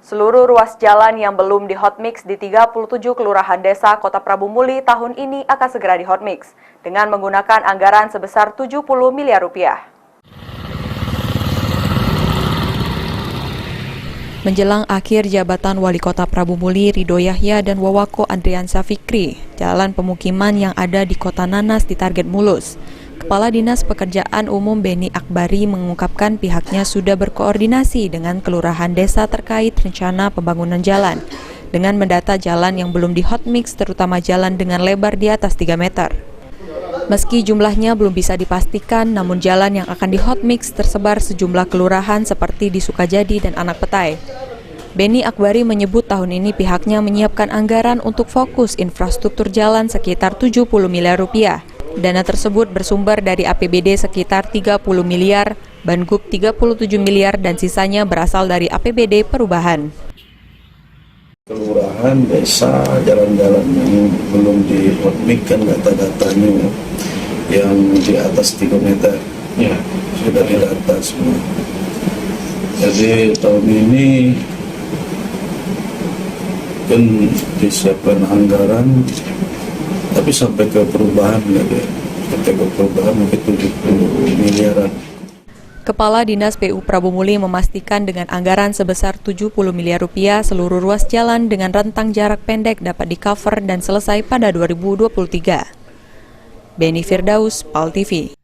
Seluruh ruas jalan yang belum di hotmix di 37 kelurahan desa Kota Prabu Muli tahun ini akan segera di hotmix dengan menggunakan anggaran sebesar 70 miliar rupiah. Menjelang akhir jabatan Wali Kota Prabu Muli Ridho Yahya dan Wawako Andriansyah Fikri, jalan pemukiman yang ada di Kota Nanas ditarget mulus. Kepala Dinas Pekerjaan Umum Beni Akbari mengungkapkan pihaknya sudah berkoordinasi dengan kelurahan desa terkait rencana pembangunan jalan dengan mendata jalan yang belum di hotmix, terutama jalan dengan lebar di atas 3 meter. Meski jumlahnya belum bisa dipastikan, namun jalan yang akan di hotmix tersebar sejumlah kelurahan seperti di Sukajadi dan Anak Petai. Beni Akbari menyebut tahun ini pihaknya menyiapkan anggaran untuk fokus infrastruktur jalan sekitar 70 miliar rupiah. Dana tersebut bersumber dari APBD sekitar 30 miliar, Banggup 37 miliar, dan sisanya berasal dari APBD perubahan. Kelurahan, desa, jalan-jalan yang belum di hotmix kan data-datanya yang di atas 3 meter ya, sudah didata semua. Jadi tahun ini kan disiapkan anggaran, tapi sampai ke perubahan mungkin 70 miliaran. Kepala Dinas PU Prabu Muli memastikan dengan anggaran sebesar 70 miliar rupiah seluruh ruas jalan dengan rentang jarak pendek dapat di-cover dan selesai pada 2023. Beni Firdaus, PAL TV.